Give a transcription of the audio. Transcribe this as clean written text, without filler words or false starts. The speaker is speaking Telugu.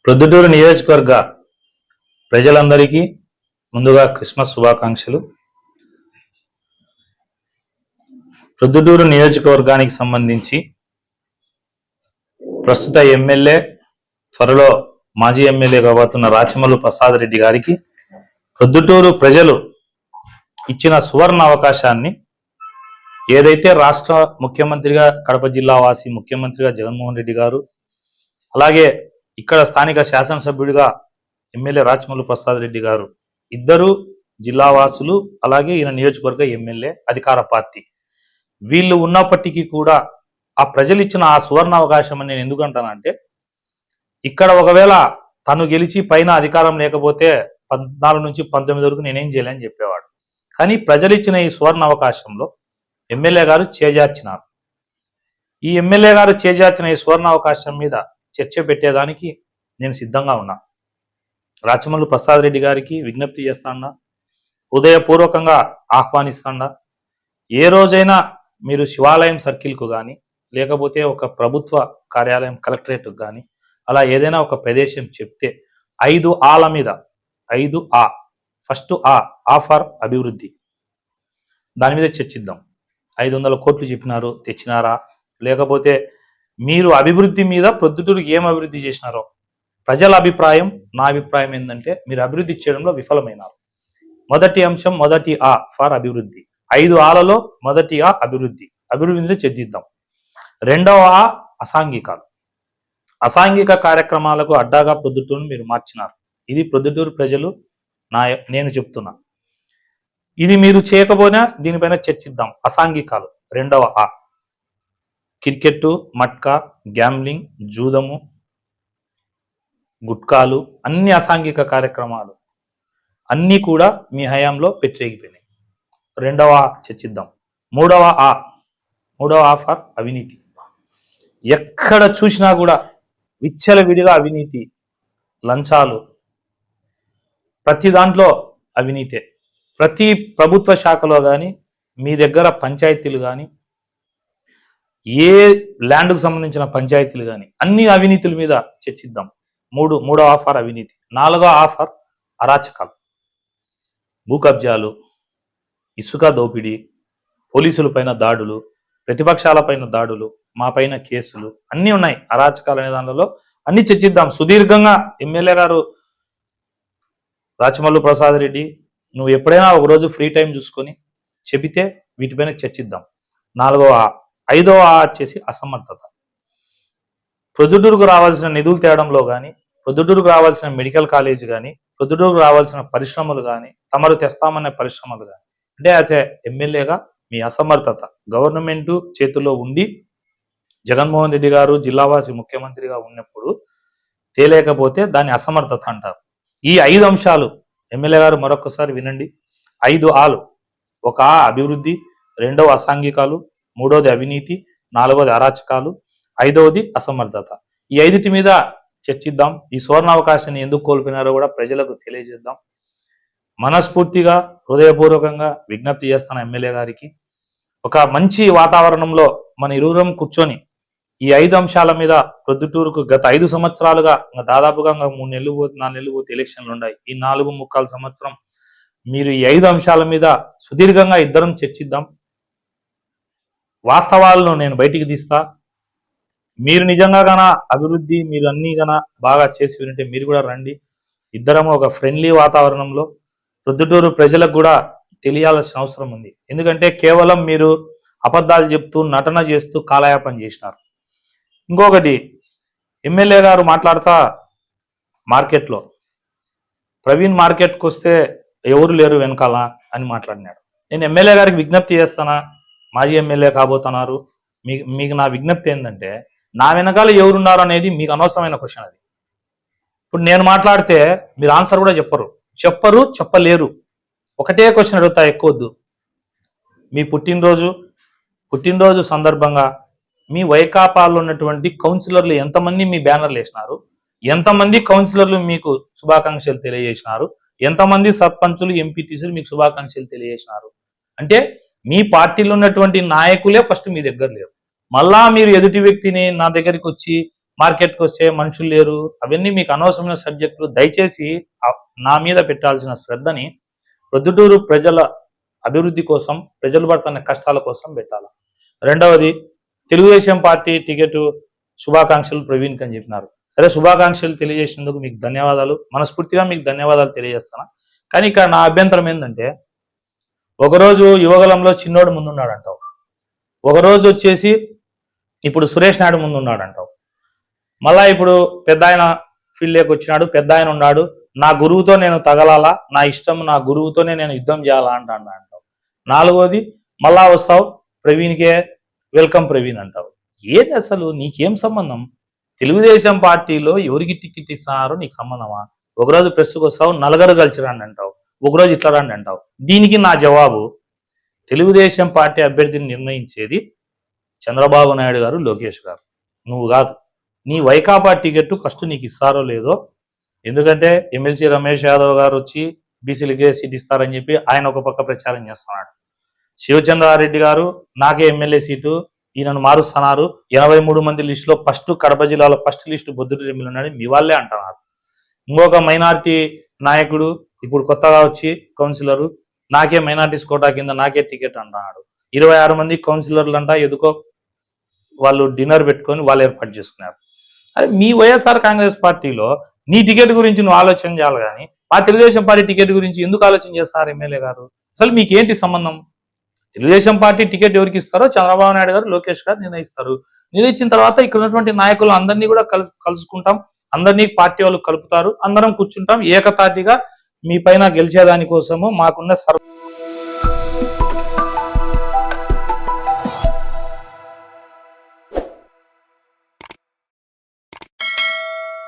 ప్రొద్దుటూరు నియోజకవర్గ ప్రజలందరికీ ముందుగా క్రిస్మస్ శుభాకాంక్షలు. ప్రొద్దుటూరు నియోజకవర్గానికి సంబంధించి ప్రస్తుత ఎమ్మెల్యే, త్వరలో మాజీ ఎమ్మెల్యే కాబోతున్న రాచమల్లు ప్రసాద్ రెడ్డి గారికి ప్రొద్దుటూరు ప్రజలు ఇచ్చిన సువర్ణ అవకాశాన్ని ఏదైతే రాష్ట్ర ముఖ్యమంత్రిగా కడప జిల్లా వాసి ముఖ్యమంత్రిగా జగన్మోహన్ రెడ్డి గారు, అలాగే ఇక్కడ స్థానిక శాసనసభ్యుడిగా ఎమ్మెల్యే రాచమల్లు ప్రసాద్ రెడ్డి గారు ఇద్దరు జిల్లావాసులు, అలాగే ఈయన నియోజకవర్గ ఎమ్మెల్యే అధికార పార్టీ, వీళ్ళు ఉన్నప్పటికీ కూడా ఆ ప్రజలు ఇచ్చిన ఆ సువర్ణ అవకాశం అని నేను ఎందుకంటానంటే, ఇక్కడ ఒకవేళ తను గెలిచి పైన అధికారం లేకపోతే 14 నుంచి 19 వరకు నేనేం చేయలేని చెప్పేవాడు. కానీ ప్రజలు ఇచ్చిన ఈ సువర్ణ అవకాశంలో ఎమ్మెల్యే గారు చేజార్చినారు. ఈ ఎమ్మెల్యే గారు చేజార్చిన ఈ సువర్ణ అవకాశం మీద చర్చ పెట్టేదానికి నేను సిద్ధంగా ఉన్నా. రాచమల్లు ప్రసాద్ రెడ్డి గారికి విజ్ఞప్తి చేస్తాడా, హృదయపూర్వకంగా ఆహ్వానిస్తాడా. ఏ రోజైనా మీరు శివాలయం సర్కిల్కు కానీ, లేకపోతే ఒక ప్రభుత్వ కార్యాలయం కలెక్టరేట్కు కానీ, అలా ఏదైనా ఒక ప్రదేశం చెప్తే 5 ఆల మీద 5 ఆ ఫస్ట్ ఆ ఫర్ అభివృద్ధి, దాని మీద చర్చిద్దాం. 500 కోట్లు చెప్పినారు, తెచ్చినారా? లేకపోతే మీరు అభివృద్ధి మీద ప్రొద్దుటూరుకి ఏం అభివృద్ధి చేసినారో ప్రజల అభిప్రాయం, నా అభిప్రాయం ఏంటంటే మీరు అభివృద్ధి చేయడంలో విఫలమైనారు. మొదటి అంశం, మొదటి ఆ ఫర్ అభివృద్ధి. 5 ఆలలో మొదటి ఆ అభివృద్ధి, అభివృద్ధి మీద చర్చిద్దాం. రెండవ ఆ అసాంఘికాలు. అసాంఘిక కార్యక్రమాలకు అడ్డాగా ప్రొద్దుటూరును మీరు మార్చినారు. ఇది ప్రొద్దుటూరు ప్రజలు నేను చెప్తున్నా. ఇది మీరు చేయకపోయినా దీనిపైన చర్చిద్దాం. అసాంఘికాలు రెండవ ఆ. క్రికెట్, మట్కా, గ్యాంబ్లింగ్, జూదము, గుట్కాలు, అన్ని అసాంఘిక కార్యక్రమాలు అన్నీ కూడా మీ హయాంలో పెట్టిరేగిపోయినాయి. రెండవ చర్చిద్దాం. మూడవ ఫర్ అవినీతి. ఎక్కడ చూసినా కూడా విచ్చలవిడిగా అవినీతి, లంచాలు, ప్రతి దాంట్లో అవినీతే. ప్రతి ప్రభుత్వ శాఖలో కానీ, మీ దగ్గర పంచాయతీలు కానీ, ఏ ల్యాండ్కు సంబంధించిన పంచాయతీలు కానీ అన్ని అవినీతుల మీద చర్చిద్దాం. మూడో ఆఫర్ అవినీతి. 4వ ఆఫర్ అరాచకాలు, భూ కబ్జాలు, ఇసుక దోపిడీ, పోలీసుల పైన దాడులు, ప్రతిపక్షాల పైన దాడులు, మా పైన కేసులు అన్నీ ఉన్నాయి. అరాచకాలు అనే దానిలో అన్ని చర్చిద్దాం సుదీర్ఘంగా. ఎమ్మెల్యే గారు రాచమల్లు ప్రసాద్ రెడ్డి, నువ్వు ఎప్పుడైనా ఒకరోజు ఫ్రీ టైం చూసుకొని చెబితే వీటిపైన చర్చిద్దాం. 4వ 5వ వచ్చేసి అసమర్థత. ప్రొద్దుటూరుకు రావాల్సిన నిధులు తేవడంలో కానీ, ప్రొద్దుటూరుకు రావాల్సిన మెడికల్ కాలేజ్ కానీ, ప్రొద్దుటూరుకు రావాల్సిన పరిశ్రమలు కానీ, తమరు తెస్తామనే పరిశ్రమలు కానీ, అంటే యాజ్ ఏ ఎమ్మెల్యేగా మీ అసమర్థత. గవర్నమెంట్ చేతుల్లో ఉండి జగన్మోహన్ రెడ్డి గారు జిల్లావాసి ముఖ్యమంత్రిగా ఉన్నప్పుడు తేలేకపోతే దాన్ని అసమర్థత అంటారు. ఈ 5 అంశాలు ఎమ్మెల్యే గారు మరొకసారి వినండి. 5 ఆలు. 1 అభివృద్ధి, 2వ అసాంఘికాలు, 3వది అవినీతి, 4వది అరాచకాలు, 5వది అసమర్థత. ఈ 5 మీద చర్చిద్దాం. ఈ సువర్ణ అవకాశాన్ని ఎందుకు కోల్పోయినారో కూడా ప్రజలకు తెలియజేద్దాం. మనస్ఫూర్తిగా, హృదయపూర్వకంగా విజ్ఞప్తి చేస్తాను ఎమ్మెల్యే గారికి. ఒక మంచి వాతావరణంలో మన ఇరువురం కూర్చొని ఈ 5 అంశాల మీద ప్రొద్దుటూరుకు గత 5 సంవత్సరాలుగా దాదాపుగా 3 నెలలు 4 నెలలు పోతే ఎలక్షన్లు ఉన్నాయి. ఈ 4.25 సంవత్సరం మీరు ఈ 5 అంశాల మీద సుదీర్ఘంగా ఇద్దరం చర్చిద్దాం. వాస్తవాలను నేను బయటికి తీస్తా. మీరు నిజంగా గాన అభివృద్ధి, మీరు అన్ని గాన బాగా చేసి వింటే మీరు కూడా రండి. ఇద్దరము ఒక ఫ్రెండ్లీ వాతావరణంలో ప్రొద్దుటూరు ప్రజలకు కూడా తెలియాల్సిన అవసరం ఉంది. ఎందుకంటే కేవలం మీరు అబద్ధాలు చెప్తూ, నటన చేస్తూ కాలయాపన చేసినారు. ఇంకొకటి, ఎమ్మెల్యే గారు మాట్లాడతా మార్కెట్లో ప్రవీణ్ మార్కెట్కి వస్తే ఎవరు లేరు వెనకాల అని మాట్లాడినాడు. నేను ఎమ్మెల్యే గారికి విజ్ఞప్తి చేస్తానా, మాజీ ఎమ్మెల్యే కాబోతున్నారు, మీకు నా విజ్ఞప్తి ఏంటంటే, నా వెనకాల ఎవరున్నారు అనేది మీకు అనవసరమైన క్వశ్చన్. అది ఇప్పుడు నేను మాట్లాడితే మీరు ఆన్సర్ కూడా చెప్పలేరు. ఒకటే క్వశ్చన్ అడుగుతా, ఎక్కువద్దు. మీ పుట్టినరోజు సందర్భంగా మీ వైకాపాలో ఉన్నటువంటి కౌన్సిలర్లు ఎంతమంది మీ బ్యానర్లు వేసినారు? ఎంతమంది కౌన్సిలర్లు మీకు శుభాకాంక్షలు తెలియజేసినారు? ఎంతమంది సర్పంచులు, ఎంపీటీసీలు మీకు శుభాకాంక్షలు తెలియజేసినారు? అంటే మీ పార్టీలో ఉన్నటువంటి నాయకులే ఫస్ట్ మీ దగ్గర లేరు. మళ్ళా మీరు ఎదుటి వ్యక్తిని నా దగ్గరికి వచ్చి మార్కెట్కి వస్తే మనుషులు లేరు, అవన్నీ మీకు అనవసరమైన సబ్జెక్టులు. దయచేసి నా మీద పెట్టాల్సిన శ్రద్ధని ప్రొద్దుటూరు ప్రజల అభివృద్ధి కోసం, ప్రజలు పడుతున్న కష్టాల కోసం పెట్టాలి. రెండవది, తెలుగుదేశం పార్టీ టికెట్ శుభాకాంక్షలు ప్రవీణ్కి అని చెప్పినారు. సరే, శుభాకాంక్షలు తెలియజేసినందుకు మీకు ధన్యవాదాలు, మనస్ఫూర్తిగా మీకు ధన్యవాదాలు తెలియజేస్తాను. కానీ ఇక్కడ నా అభ్యంతరం ఏంటంటే, ఒకరోజు యువగలంలో చిన్నోడు ముందున్నాడు అంటావు, ఒకరోజు వచ్చేసి ఇప్పుడు సురేష్ నాయుడు ముందున్నాడు అంటావు, మళ్ళా ఇప్పుడు పెద్ద ఆయన ఫీల్డ్లోకి వచ్చినాడు, పెద్ద ఆయన ఉన్నాడు, నా గురువుతో నేను తగలాలా, నా ఇష్టం, నా గురువుతోనే నేను యుద్ధం చేయాలా అంటావు. నాలుగోది, మళ్ళా వస్తావు ప్రవీణ్కే వెల్కమ్ ప్రవీణ్ అంటావు. ఏది అసలు నీకేం సంబంధం? తెలుగుదేశం పార్టీలో ఎవరికి టికెట్ ఇస్తున్నారో నీకు సంబంధమా? ఒకరోజు ప్రెస్కి వస్తావు, నలుగురు కలిసి రండి అంటావు, ఒకరోజు ఇట్లా రండి అంటావు. దీనికి నా జవాబు, తెలుగుదేశం పార్టీ అభ్యర్థిని నిర్ణయించేది చంద్రబాబు నాయుడు గారు, లోకేష్ గారు, నువ్వు కాదు. నీ వైకాపా టికెట్ ఫస్ట్ నీకు ఇస్తారో లేదో, ఎందుకంటే ఎమ్మెల్సీ రమేష్ యాదవ్ గారు వచ్చి బీసీలకే సీట్ ఇస్తారని చెప్పి ఆయన ఒక పక్క ప్రచారం చేస్తున్నాడు. శివచంద్రారెడ్డి గారు నాకే ఎమ్మెల్యే సీటు, ఈయనను మారుస్తున్నారు, 83 మంది లిస్టులో ఫస్ట్ కడప జిల్లాలో ఫస్ట్ లిస్టు బొద్దుటూరు ఎమ్మెల్యే ఉన్నాడు, మీ వాళ్ళే అంటున్నారు. ఇంకొక మైనార్టీ నాయకుడు ఇప్పుడు కొత్తగా వచ్చి కౌన్సిలరు, నాకే మైనార్టీస్ కోటా కింద నాకే టికెట్ అంటున్నాడు. 26 మంది కౌన్సిలర్లు అంట ఎదుకో వాళ్ళు డిన్నర్ పెట్టుకొని వాళ్ళు ఏర్పాటు చేసుకున్నారు. అదే మీ వైఎస్ఆర్ కాంగ్రెస్ పార్టీలో నీ టికెట్ గురించి నువ్వు ఆలోచన చేయాలి, కానీ మా తెలుగుదేశం పార్టీ టికెట్ గురించి ఎందుకు ఆలోచన చేస్తారు ఎమ్మెల్యే గారు? అసలు మీకేంటి సంబంధం? తెలుగుదేశం పార్టీ టికెట్ ఎవరికి ఇస్తారో చంద్రబాబు నాయుడు గారు, లోకేష్ గారు నిర్ణయిస్తారు. నిర్ణయించిన తర్వాత ఇక్కడ ఉన్నటువంటి నాయకులు అందరినీ కూడా కలుసుకుంటాం, అందరినీ పార్టీ వాళ్ళు కలుపుతారు, అందరం కూర్చుంటాం, ఏకతాటిగా మీ పైన గెలిచేదాని కోసము మాకున్న